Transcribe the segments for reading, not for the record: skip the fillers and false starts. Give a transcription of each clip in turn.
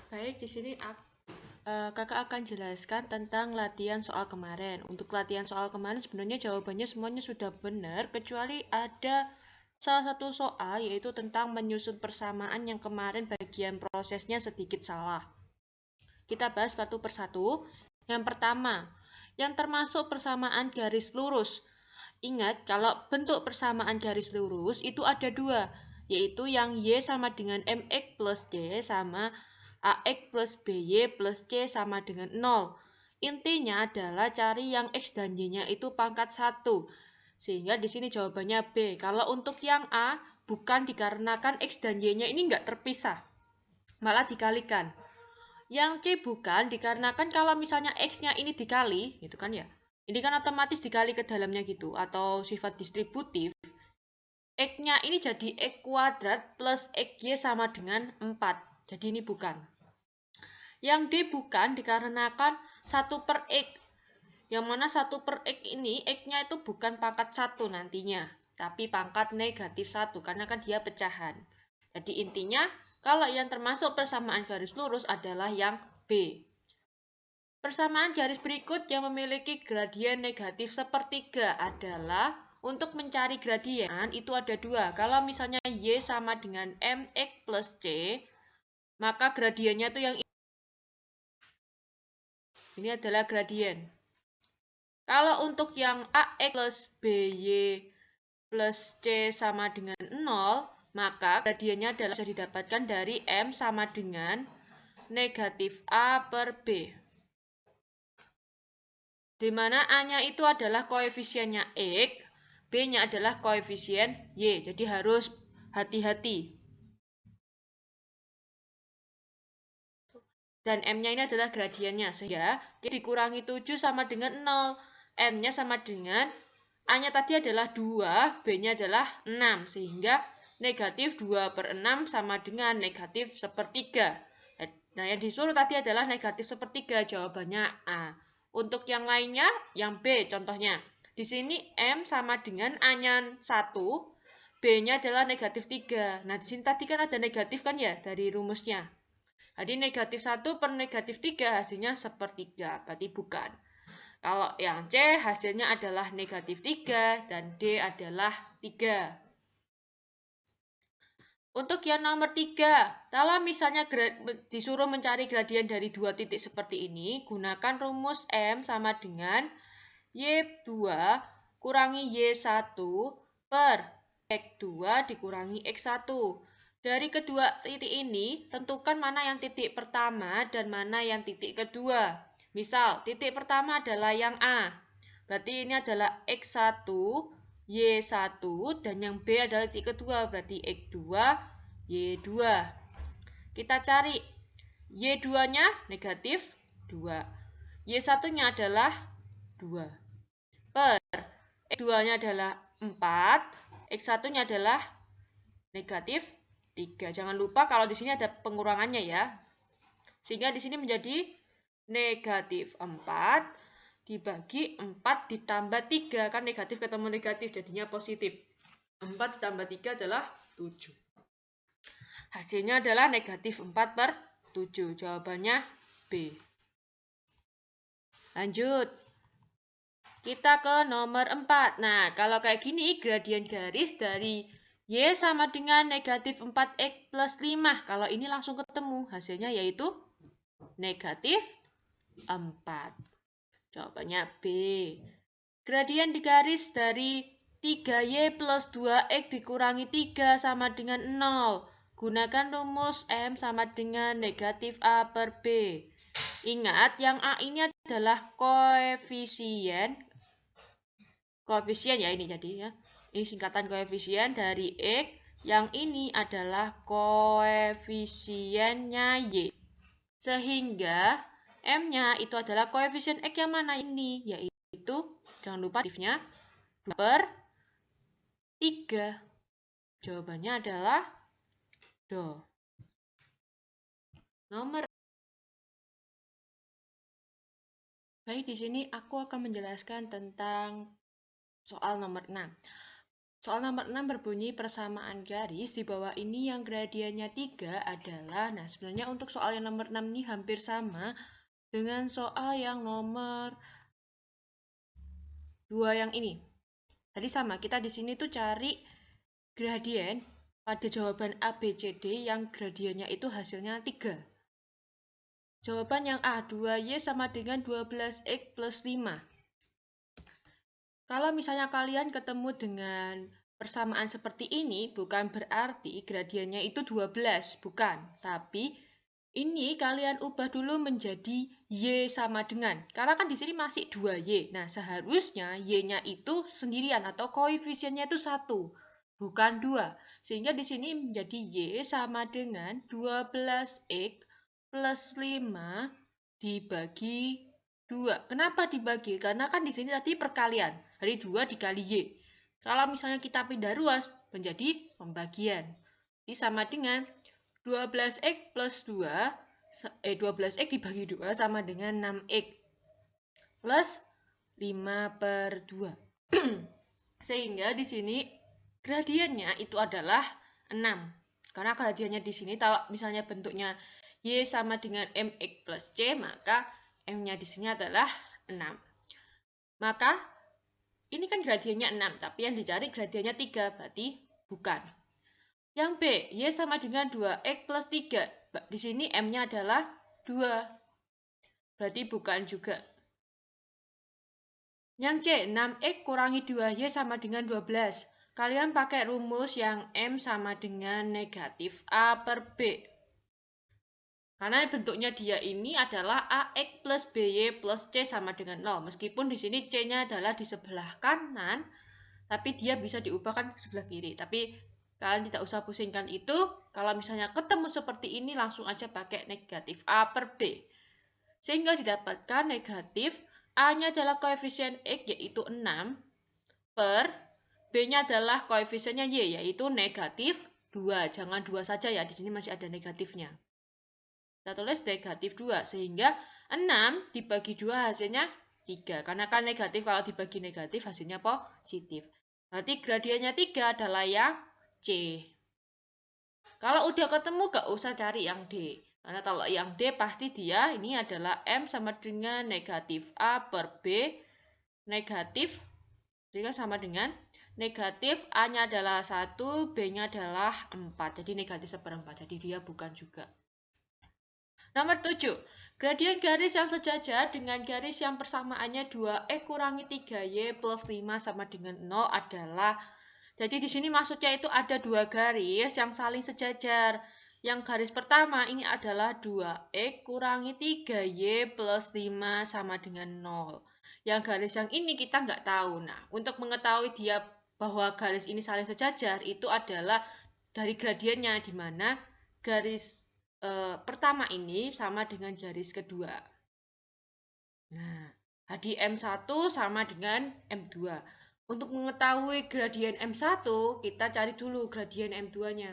Baik, di sini kakak akan jelaskan tentang latihan soal kemarin. Untuk latihan soal kemarin sebenarnya jawabannya semuanya sudah benar, kecuali ada salah satu soal yaitu tentang menyusun persamaan yang kemarin bagian prosesnya sedikit salah. Kita bahas satu persatu. Yang pertama, yang termasuk persamaan garis lurus. Ingat, kalau bentuk persamaan garis lurus itu ada dua, yaitu yang Y sama dengan MX plus D sama AX plus BY plus C sama dengan 0. Intinya adalah cari yang X dan Y-nya itu pangkat 1. Sehingga di sini jawabannya B. Kalau untuk yang A, bukan dikarenakan X dan Y-nya ini nggak terpisah, malah dikalikan. Yang C bukan dikarenakan kalau misalnya X-nya ini dikali, gitu kan ya. Ini kan otomatis dikali ke dalamnya gitu, atau sifat distributif. X-nya ini jadi X kuadrat plus XY sama dengan 4. Jadi ini bukan. Yang D bukan dikarenakan 1 per X. Yang mana 1 per X ini, X-nya itu bukan pangkat 1 nantinya. Tapi pangkat negatif 1, karena kan dia pecahan. Jadi intinya, kalau yang termasuk persamaan garis lurus adalah yang B. Persamaan garis berikut yang memiliki gradien negatif sepertiga adalah untuk mencari gradien itu ada dua. Kalau misalnya Y sama dengan MX plus C, maka gradiennya itu yang ini adalah gradien. Kalau untuk yang AX plus BY plus C sama dengan 0, maka gradiennya adalah bisa didapatkan dari M sama dengan negatif A per B. Di mana A-nya itu adalah koefisiennya X, B-nya adalah koefisien Y. Jadi harus hati-hati. Dan M-nya ini adalah gradiennya. Sehingga dikurangi 7 sama dengan 0. M-nya sama dengan A-nya tadi adalah 2, B-nya adalah 6. Sehingga negatif 2 per 6 sama dengan negatif sepertiga. Nah, yang disuruh tadi adalah negatif sepertiga. Jawabannya A. Untuk yang lainnya, yang B contohnya. Di sini M sama dengan A-nya 1, B-nya adalah negatif 3. Nah, di sini tadi kan ada negatif kan ya dari rumusnya. Jadi negatif 1 per negatif 3 hasilnya sepertiga. Berarti bukan. Kalau yang C hasilnya adalah negatif 3 dan D adalah 3. Untuk yang nomor 3, kalau misalnya disuruh mencari gradien dari dua titik seperti ini, gunakan rumus M sama dengan Y2 kurangi Y1 per X2 dikurangi X1. Dari kedua titik ini, tentukan mana yang titik pertama dan mana yang titik kedua. Misal, titik pertama adalah yang A. Berarti ini adalah X1, Y1, dan yang B adalah titik kedua. Berarti X2, Y2. Kita cari Y2-nya negatif 2. Y1-nya adalah 2. Per X2-nya adalah 4. X1-nya adalah negatif 3. Jangan lupa kalau di sini ada pengurangannya ya. Sehingga di sini menjadi negatif 4 dibagi 4 ditambah 3. Kan negatif ketemu negatif jadinya positif. 4 ditambah 3 adalah 7. Hasilnya adalah negatif 4 per 7. Jawabannya B. Lanjut. Kita ke nomor 4. Nah, kalau kayak gini gradien garis dari Y sama dengan negatif 4X plus 5. Kalau ini langsung ketemu. Hasilnya yaitu negatif 4. Jawabannya B. Gradien di garis dari 3Y plus 2X dikurangi 3 sama dengan 0. Gunakan rumus M sama dengan negatif A per B. Ingat, yang A ini adalah koefisien ya ini jadi ya. Ini singkatan koefisien dari X. Yang ini adalah koefisiennya Y. Sehingga M-nya itu adalah koefisien X yang mana ini? Yaitu, jangan lupa aktifnya 2 per 3. Jawabannya adalah Do. Nomor. Baik, di sini aku akan menjelaskan tentang soal nomor 6. Soal nomor 6 berbunyi persamaan garis. Di bawah ini yang gradiennya 3 adalah, nah sebenarnya untuk soal yang nomor 6 ini hampir sama dengan soal yang nomor 2 yang ini. Jadi sama, kita di sini tuh cari gradien pada jawaban A, B, C, D yang gradiennya itu hasilnya 3. Jawaban yang A, 2Y sama dengan 12X plus 5. Kalau misalnya kalian ketemu dengan persamaan seperti ini, bukan berarti gradiennya itu 12, bukan. Tapi ini kalian ubah dulu menjadi Y sama dengan. Karena kan di sini masih 2Y. Nah, seharusnya Y-nya itu sendirian atau koefisiennya itu 1, bukan 2. Sehingga di sini menjadi Y sama dengan 12X plus 5 dibagi 2. Kenapa dibagi? Karena kan di sini tadi perkalian. Dari 2 dikali Y. Kalau misalnya kita pindah ruas, menjadi pembagian. Jadi sama dengan 12X plus 2, 12X dibagi 2 sama dengan 6X plus 5/2. Sehingga di sini gradiennya itu adalah 6. Karena gradiennya di sini kalau misalnya bentuknya Y sama dengan MX plus C, maka M-nya di sini adalah 6. Maka ini kan gradiennya 6, tapi yang dicari gradiennya 3, berarti bukan. Yang B, Y sama dengan 2X plus 3. Di sini M-nya adalah 2. Berarti bukan juga. Yang C, 6X kurangi 2Y sama dengan 12. Kalian pakai rumus yang M sama dengan negatif A per B. Karena bentuknya dia ini adalah AX plus BY plus C sama dengan 0. Meskipun di sini C-nya adalah di sebelah kanan, tapi dia bisa diubahkan ke sebelah kiri. Tapi kalian tidak usah pusingkan itu. Kalau misalnya ketemu seperti ini, langsung aja pakai negatif A per B. Sehingga didapatkan negatif A-nya adalah koefisien X, yaitu 6, per B-nya adalah koefisiennya Y, yaitu negatif 2. Jangan 2 saja ya, di sini masih ada negatifnya. Kita tulis negatif 2, sehingga 6 dibagi 2 hasilnya 3. Karena kan negatif, kalau dibagi negatif hasilnya positif. Berarti gradiennya 3 adalah yang C. Kalau udah ketemu gak usah cari yang D. Karena kalau yang D pasti dia ini adalah M sama dengan negatif A per B. Negatif, jadi sama dengan negatif A-nya adalah 1, B-nya adalah 4. Jadi negatif 1/4. Jadi dia bukan juga. Nomor 7. Gradien garis yang sejajar dengan garis yang persamaannya 2X kurangi 3Y plus 5 sama dengan 0 adalah. Jadi di sini maksudnya itu ada dua garis yang saling sejajar. Yang garis pertama ini adalah 2X kurangi 3Y plus 5 sama dengan 0. Yang garis yang ini kita nggak tahu. Nah, untuk mengetahui dia bahwa garis ini saling sejajar, itu adalah dari gradiennya, di mana garis pertama ini sama dengan garis kedua. Nah, jadi M1 sama dengan M2. Untuk mengetahui gradien M1, kita cari dulu gradien M2-nya.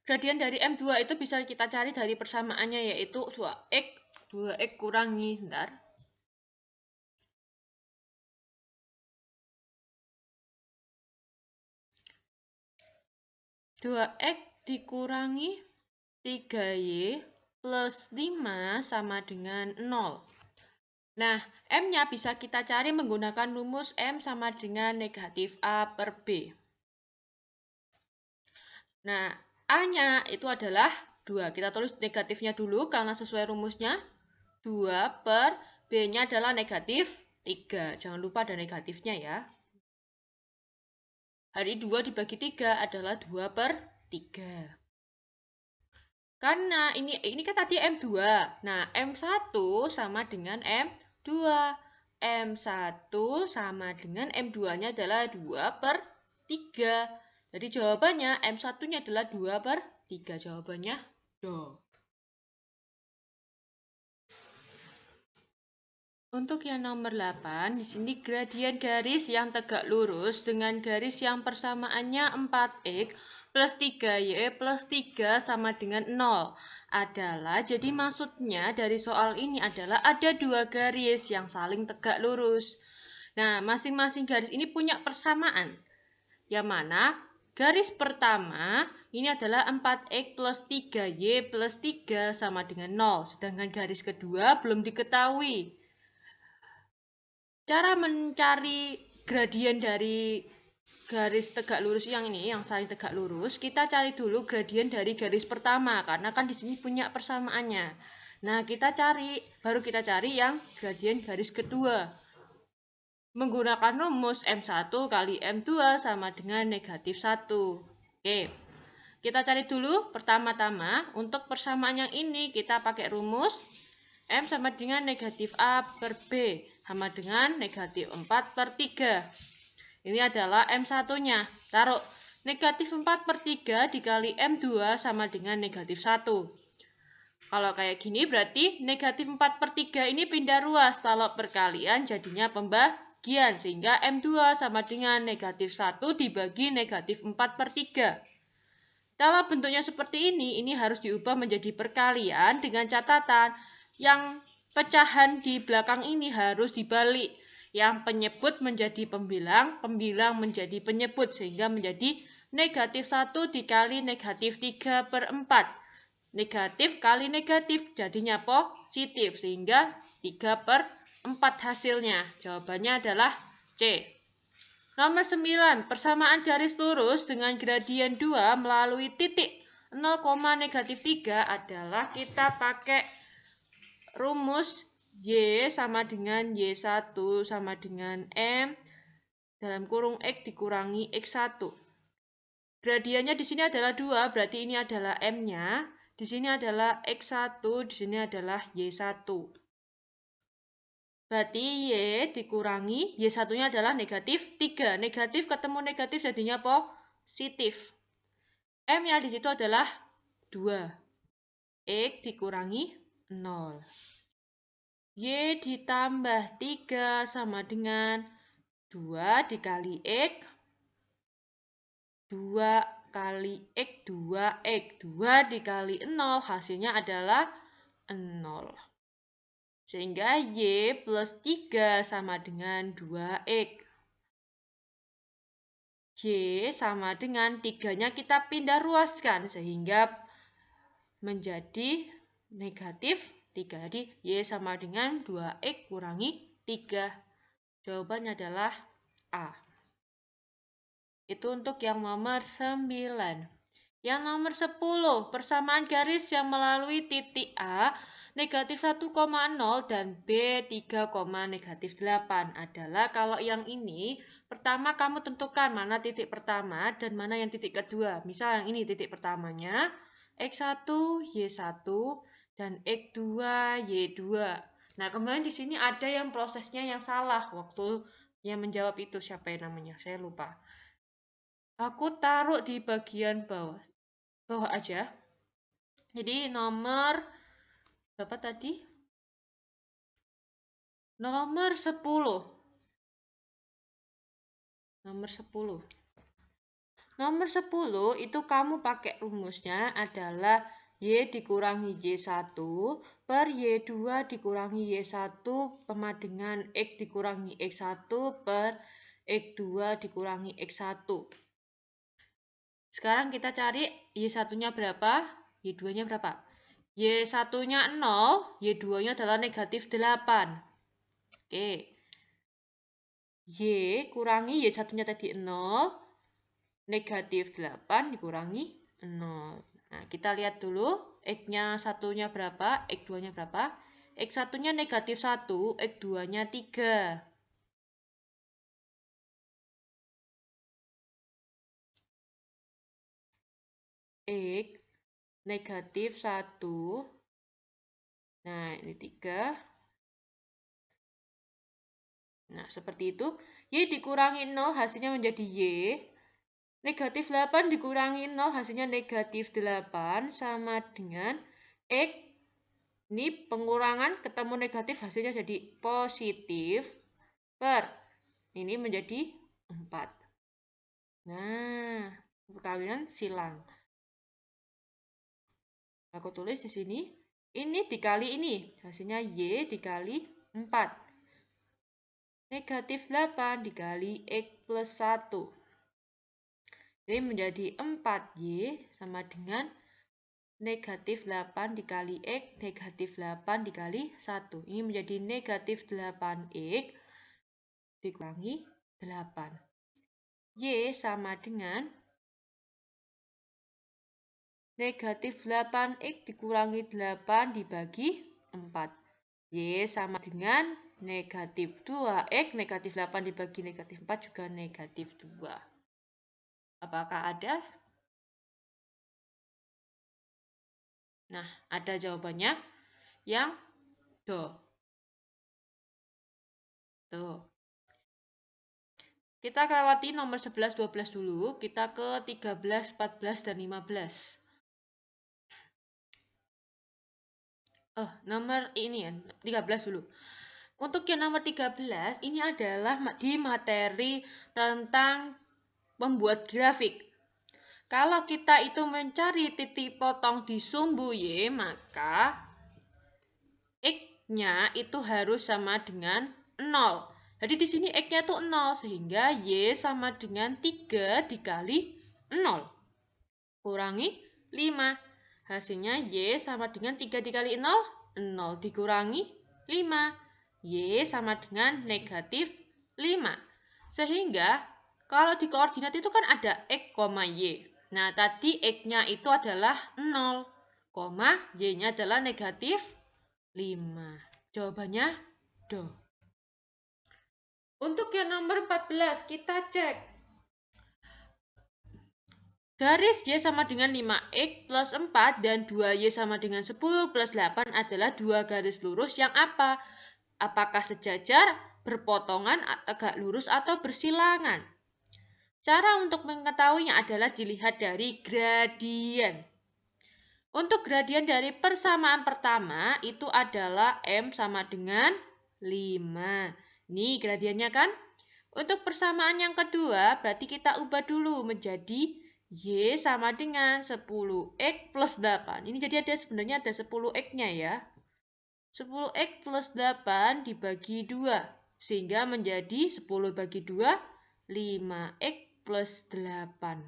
Gradien dari M2 itu bisa kita cari dari persamaannya, yaitu 2X kurangi, bentar. 2X dikurangi 3Y plus 5 sama dengan 0. Nah, M-nya bisa kita cari menggunakan rumus M sama dengan negatif A per B. Nah, A-nya itu adalah 2. Kita tulis negatifnya dulu karena sesuai rumusnya. 2 per B-nya adalah negatif 3. Jangan lupa ada negatifnya ya. Hari 2 dibagi 3 adalah 2 per 3. Karena ini kan tadi M2. Nah, M1 sama dengan M2. M1 sama dengan M2-nya adalah 2 per 3. Jadi jawabannya M1-nya adalah 2 per 3. Jawabannya do. Untuk yang nomor 8, di sini gradien garis yang tegak lurus dengan garis yang persamaannya 4X plus 3Y plus 3 sama dengan 0 adalah, jadi maksudnya dari soal ini adalah ada dua garis yang saling tegak lurus. Nah, masing-masing garis ini punya persamaan. Yang mana garis pertama ini adalah 4x plus 3y plus 3 sama dengan 0. Sedangkan garis kedua belum diketahui. Cara mencari gradien dari garis tegak lurus yang ini, yang saling tegak lurus, kita cari dulu gradien dari garis pertama, karena kan di sini punya persamaannya. Nah, baru kita cari yang gradien garis kedua. Menggunakan rumus M1 kali M2 sama dengan negatif 1. Oke, kita cari dulu pertama-tama. Untuk persamaan yang ini kita pakai rumus M sama dengan negatif A per B sama dengan negatif 4 per 3. Ini adalah M1-nya. Taruh negatif 4 per 3 dikali M2 sama dengan negatif 1. Kalau kayak gini berarti negatif 4 per 3 ini pindah ruas. Kalau perkalian jadinya pembagian. Sehingga M2 sama dengan negatif 1 dibagi negatif 4 per 3. Kalau bentuknya seperti ini harus diubah menjadi perkalian dengan catatan yang pecahan di belakang ini harus dibalik. Yang penyebut menjadi pembilang, pembilang menjadi penyebut, sehingga menjadi negatif 1 dikali negatif 3 per 4. Negatif kali negatif jadinya positif, sehingga 3 per 4 hasilnya. Jawabannya adalah C. Nomor 9, persamaan garis lurus dengan gradien 2 melalui titik 0, negatif 3 adalah kita pakai rumus Y sama dengan Y1 sama dengan M dalam kurung X dikurangi X1. Gradiennya di sini adalah 2, berarti ini adalah M-nya. Di sini adalah X1, di sini adalah Y1. Berarti Y dikurangi, Y1-nya adalah negatif 3. Negatif ketemu negatif jadinya positif. M-nya di situ adalah 2. X dikurangi 0. Y ditambah 3 sama dengan 2 dikali X. 2 kali X, 2X. 2 dikali 0 hasilnya adalah 0. Sehingga Y plus 3 sama dengan 2X. Y sama dengan 3-nya kita pindah ruaskan sehingga menjadi negatif 3. Jadi Y sama dengan 2X kurangi 3. Jawabannya adalah A. Itu untuk yang nomor 9. Yang nomor 10, persamaan garis yang melalui titik A negatif 1,0 dan B 3, negatif 8 adalah kalau yang ini pertama kamu tentukan mana titik pertama dan mana yang titik kedua. Misal yang ini titik pertamanya X1, Y1 dan X2, Y2. Nah, kemudian di sini ada yang prosesnya yang salah waktu yang menjawab itu, siapa yang namanya? Saya lupa. Aku taruh di bagian bawah aja. Jadi nomor berapa tadi? Nomor 10. Nomor 10. Nomor 10 itu kamu pakai rumusnya adalah Y dikurangi Y1 per Y2 dikurangi Y1 sama dengan X dikurangi X1 per X2 dikurangi X1. Sekarang kita cari Y1-nya berapa, Y2-nya berapa. Y1-nya 0, Y2-nya adalah negatif 8. Oke. Y kurangi Y1-nya tadi 0, negatif 8 dikurangi 0. Nah, kita lihat dulu X-nya satunya berapa, X2-nya berapa. X1-nya negatif 1, X2-nya 3. X negatif 1. Nah, ini 3. Nah, seperti itu. Y dikurangi 0 hasilnya menjadi Y. Negatif 8 dikurangi 0 hasilnya negatif 8 sama dengan X. Ini pengurangan ketemu negatif hasilnya jadi positif per. Ini menjadi 4. Nah, perkawinan silang. Aku tulis di sini. Ini dikali ini. Hasilnya Y dikali 4. Negatif 8 dikali X plus 1. Ini menjadi 4Y sama dengan negatif 8 dikali X, negatif 8 dikali 1. Ini menjadi negatif 8X dikurangi 8. Y sama dengan negatif 8X dikurangi 8 dibagi 4. Y sama dengan negatif 2X, negatif 8 dibagi negatif 4 juga negatif 2. Apakah ada? Nah, ada jawabannya yang do. Tuh. Kita lewati nomor 11, 12 dulu. Kita ke 13, 14, dan 15. Nomor ini ya, 13 dulu. Untuk yang nomor 13, ini adalah di materi tentang membuat grafik. Kalau kita itu mencari titik potong di sumbu Y, maka X-nya itu harus sama dengan 0. Jadi di sini X-nya itu 0, sehingga Y sama dengan 3 dikali 0. Kurangi 5. Hasilnya Y sama dengan 3 dikali 0, 0 dikurangi 5. Y sama dengan negatif 5. Sehingga kalau di koordinat itu kan ada X, Y. Nah, tadi X-nya itu adalah 0, Y-nya adalah negatif 5. Jawabannya do. Untuk yang nomor 14, kita cek. Garis Y sama dengan 5X plus 4 dan 2Y sama dengan 10 plus 8 adalah dua garis lurus yang apa? Apakah sejajar, berpotongan, tegak lurus, atau bersilangan? Cara untuk mengetahuinya adalah dilihat dari gradien. Untuk gradien dari persamaan pertama itu adalah M sama dengan 5. Nih gradiennya kan? Untuk persamaan yang kedua berarti kita ubah dulu menjadi Y sama dengan 10X plus 8. Ini jadi sebenarnya ada 10X-nya ya. 10X plus 8 dibagi 2. Sehingga menjadi 10 bagi 2, 5X plus 8.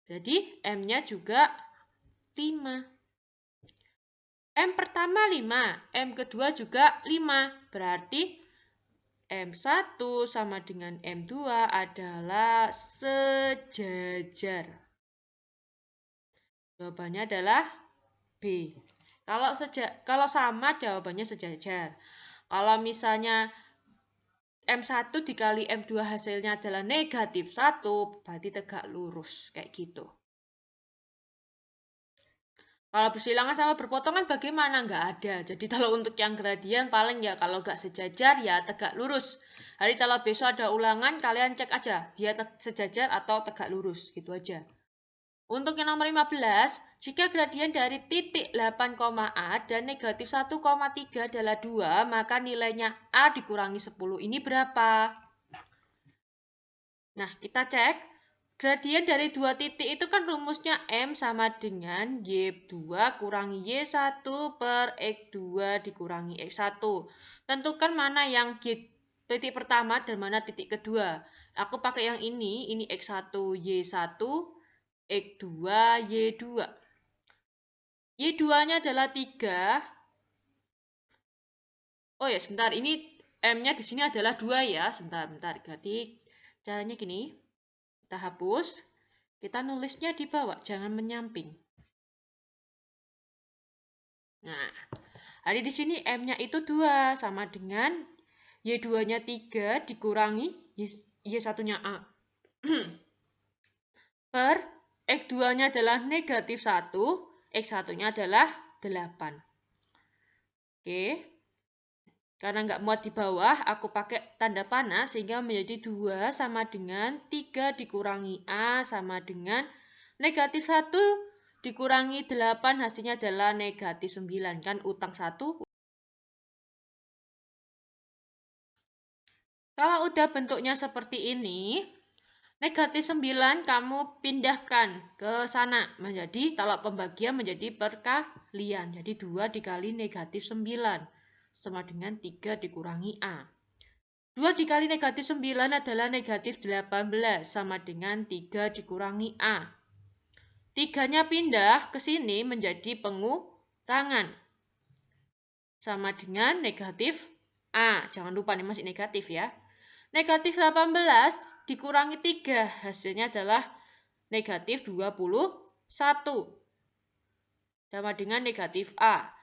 Jadi M-nya juga 5. M pertama 5, M kedua juga 5. Berarti M1 sama dengan M2 adalah sejajar. Jawabannya adalah B. Kalau sama jawabannya sejajar. Kalau misalnya M1 dikali M2 hasilnya adalah negatif 1, berarti tegak lurus. Kayak gitu. Kalau bersilangan sama berpotongan bagaimana? Nggak ada. Jadi kalau untuk yang gradien paling ya kalau nggak sejajar ya tegak lurus. Hari kalau besok ada ulangan kalian cek aja dia sejajar atau tegak lurus gitu aja. Untuk yang nomor 15, jika gradien dari titik 8, A dan negatif 1,3 adalah 2, maka nilainya A dikurangi 10 ini berapa? Nah, kita cek. Gradien dari dua titik itu kan rumusnya M sama dengan Y2 kurangi Y1 per X2 dikurangi X1. Tentukan mana yang titik pertama dan mana titik kedua. Aku pakai yang ini X1, Y1, X2, Y2. Y2-nya adalah 3. Oh ya, sebentar. Ini M-nya di sini adalah 2 ya. Sebentar. Berarti caranya gini. Kita hapus, kita nulisnya di bawah, jangan menyamping. Nah, hari di sini M-nya itu 2, sama dengan Y2-nya 3 dikurangi Y1-nya A. Per X2-nya adalah negatif 1, X1-nya adalah 8. Oke. Karena nggak muat di bawah, aku pakai tanda panah sehingga menjadi 2 sama dengan 3 dikurangi A sama dengan negatif 1 dikurangi 8 hasilnya adalah negatif 9. Kan utang 1. Kalau udah bentuknya seperti ini, negatif 9 kamu pindahkan ke sana. Menjadi kalau pembagian menjadi perkalian. Jadi 2 dikali negatif 9. Sama dengan 3 dikurangi A. 2 dikali negatif 9 adalah negatif 18, sama dengan 3 dikurangi A. 3-nya pindah ke sini menjadi pengurangan, sama dengan negatif A. Jangan lupa ini masih negatif ya. Negatif 18 dikurangi 3, hasilnya adalah negatif 21. Sama dengan negatif A.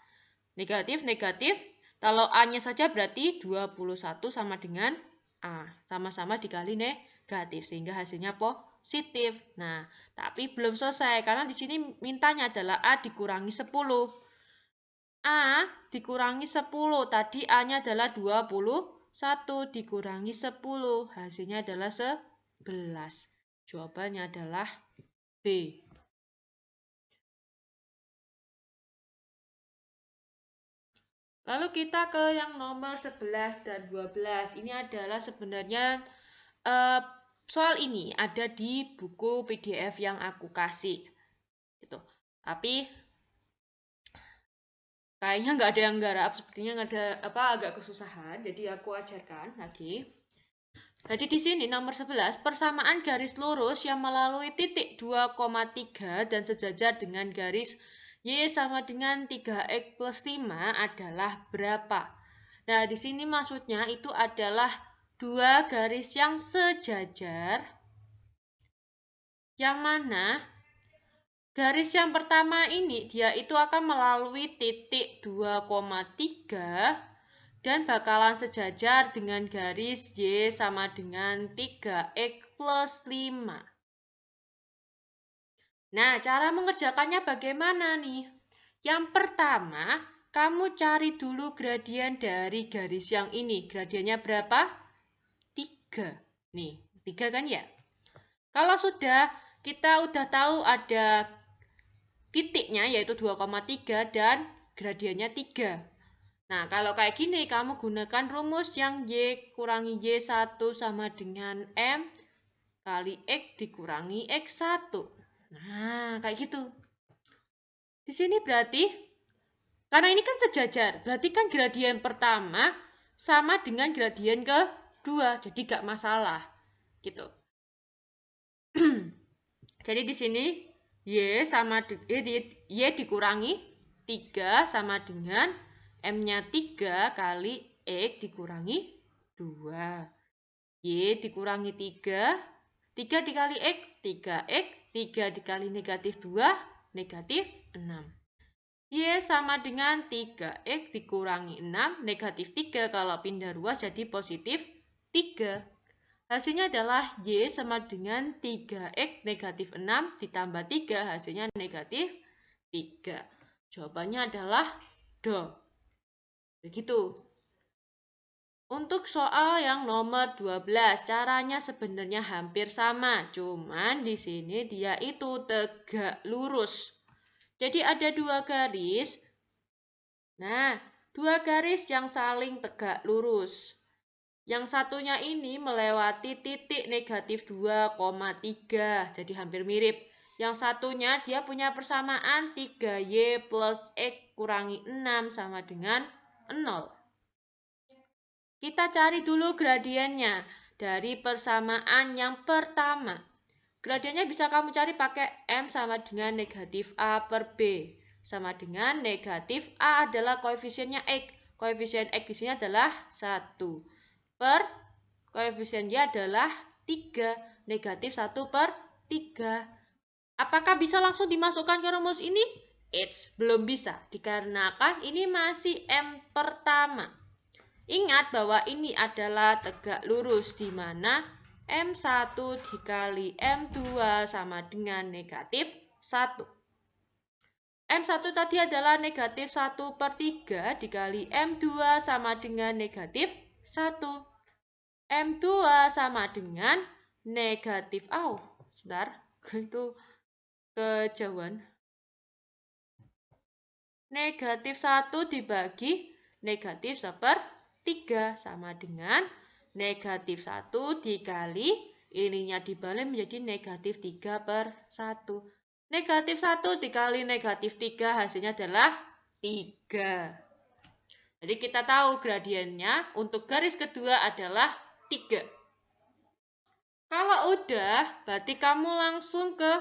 Negatif, kalau A-nya saja berarti 21 sama dengan A. Sama-sama dikali negatif, sehingga hasilnya positif. Nah, tapi belum selesai, karena di sini mintanya adalah A dikurangi 10. A dikurangi 10, tadi A-nya adalah 21, dikurangi 10, hasilnya adalah 11. Jawabannya adalah B. Lalu kita ke yang nomor 11 dan 12. Ini adalah sebenarnya soal ini ada di buku PDF yang aku kasih. Gitu. Tapi kayaknya nggak ada yang garap, sepertinya nggak ada agak kesusahan. Jadi aku ajarkan lagi. Jadi di sini nomor 11, persamaan garis lurus yang melalui titik 2,3 dan sejajar dengan garis Y sama dengan 3X plus 5 adalah berapa? Nah, di sini maksudnya itu adalah dua garis yang sejajar, yang mana garis yang pertama ini dia itu akan melalui titik 2,3 dan bakalan sejajar dengan garis Y sama dengan 3X plus 5. Nah, cara mengerjakannya bagaimana nih? Yang pertama, kamu cari dulu gradien dari garis yang ini. Gradiennya berapa? 3. Nih, 3 kan ya? Kalau sudah, kita udah tahu ada titiknya yaitu 2,3 dan gradiennya 3. Nah, kalau kayak gini, kamu gunakan rumus yang Y kurangi Y1 sama dengan M kali X dikurangi X1. Nah, kayak gitu. Di sini berarti, karena ini kan sejajar, berarti kan gradien pertama sama dengan gradien kedua, jadi gak masalah. Gitu. Jadi di sini Y dikurangi 3 sama dengan M-nya 3 kali X dikurangi 2. Y dikurangi 3, 3 dikali X, 3X, 3 dikali negatif 2, negatif 6. Y sama dengan 3X dikurangi 6, negatif 3, kalau pindah ruas jadi positif 3. Hasilnya adalah Y sama dengan 3X negatif 6 ditambah 3, hasilnya negatif 3. Jawabannya adalah D. Begitu. Untuk soal yang nomor 12, caranya sebenarnya hampir sama, cuman di sini dia itu tegak lurus. Jadi ada dua garis. Nah, dua garis yang saling tegak lurus. Yang satunya ini melewati titik negatif 2,3, jadi hampir mirip. Yang satunya dia punya persamaan 3Y plus X kurangi 6 sama dengan 0. Kita cari dulu gradiennya dari persamaan yang pertama. Gradiennya bisa kamu cari pakai M sama dengan negatif A per B. Sama dengan negatif A adalah koefisiennya X. Koefisien X di sini adalah 1. Per koefisien Y adalah 3. Negatif 1 per 3. Apakah bisa langsung dimasukkan ke rumus ini? Belum bisa, dikarenakan ini masih M pertama. Ingat bahwa ini adalah tegak lurus, di mana M1 dikali M2 sama dengan negatif 1. M1 tadi adalah negatif 1 per 3 dikali M2 sama dengan negatif 1. M2 sama dengan negatif, sebentar, itu kejauhan. Negatif 1 dibagi negatif 1/3 sama dengan negatif 1 dikali, ininya dibalik menjadi negatif 3/1. Negatif 1 dikali negatif 3 hasilnya adalah 3. Jadi kita tahu gradiennya untuk garis kedua adalah 3. Kalau udah, berarti kamu langsung ke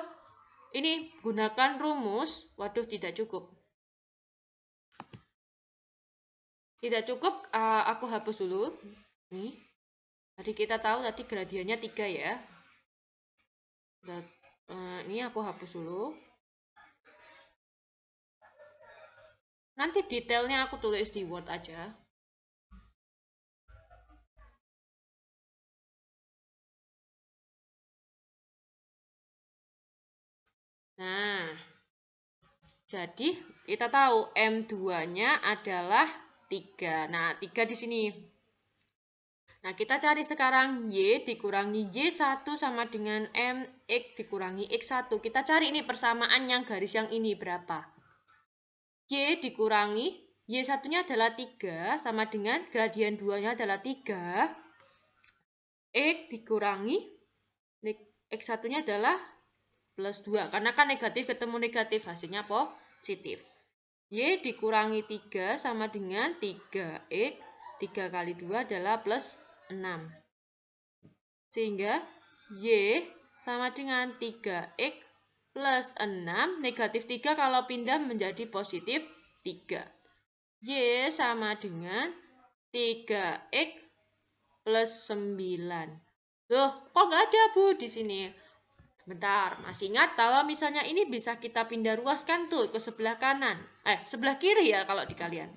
ini, gunakan rumus. Waduh, tidak cukup. Tidak cukup, aku hapus dulu. Nih. Jadi kita tahu tadi gradiennya 3 ya. Ini aku hapus dulu. Nanti detailnya aku tulis di Word aja. Nah, jadi kita tahu M2-nya adalah 3. Nah, 3 di sini. Nah, kita cari sekarang Y dikurangi Y1 sama dengan MX dikurangi X1. Kita cari ini persamaan yang garis yang ini berapa. Y dikurangi Y1-nya adalah 3 sama dengan gradien 2-nya adalah 3. X dikurangi X1-nya adalah plus 2. Karena kan negatif ketemu negatif, hasilnya positif. Y dikurangi 3 sama dengan 3X. 3 kali 2 adalah plus 6. Sehingga Y sama dengan 3X plus 6. Negatif 3 kalau pindah menjadi positif 3. Y sama dengan 3X plus 9. Loh, kok nggak ada, Bu, di sini? Bentar, masih ingat kalau misalnya ini bisa kita pindah ruaskan tuh ke sebelah kanan. Sebelah kiri ya kalau di kalian.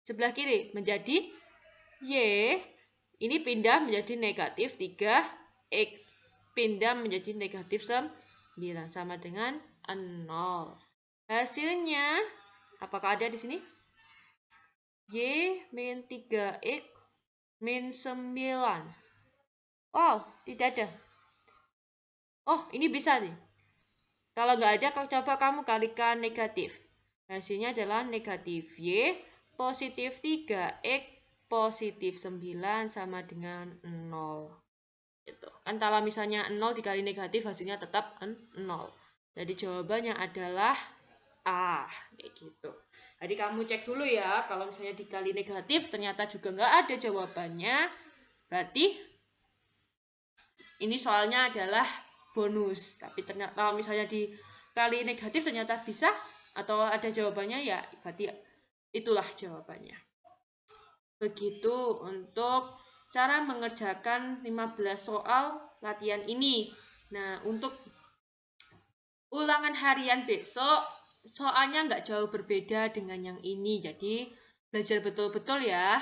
Sebelah kiri menjadi Y, ini pindah menjadi negatif 3, X pindah menjadi negatif 9, sama dengan 0. Hasilnya, apakah ada di sini? Y min 3X min 9. Oh, tidak ada. Oh, ini bisa nih. Kalau nggak ada, coba kamu kalikan negatif. Hasilnya adalah negatif Y positif 3X positif 9 sama dengan 0. Gitu. Kan kalau misalnya 0 dikali negatif hasilnya tetap 0. Jadi jawabannya adalah A. Kayak gitu. Jadi kamu cek dulu ya. Kalau misalnya dikali negatif ternyata juga nggak ada jawabannya. Berarti ini soalnya adalah bonus. Tapi ternyata kalau misalnya dikali negatif ternyata bisa atau ada jawabannya, ya berarti itulah jawabannya. Begitu untuk cara mengerjakan 15 soal latihan ini. Nah, untuk ulangan harian besok, soalnya nggak jauh berbeda dengan yang ini. Jadi, belajar betul-betul ya.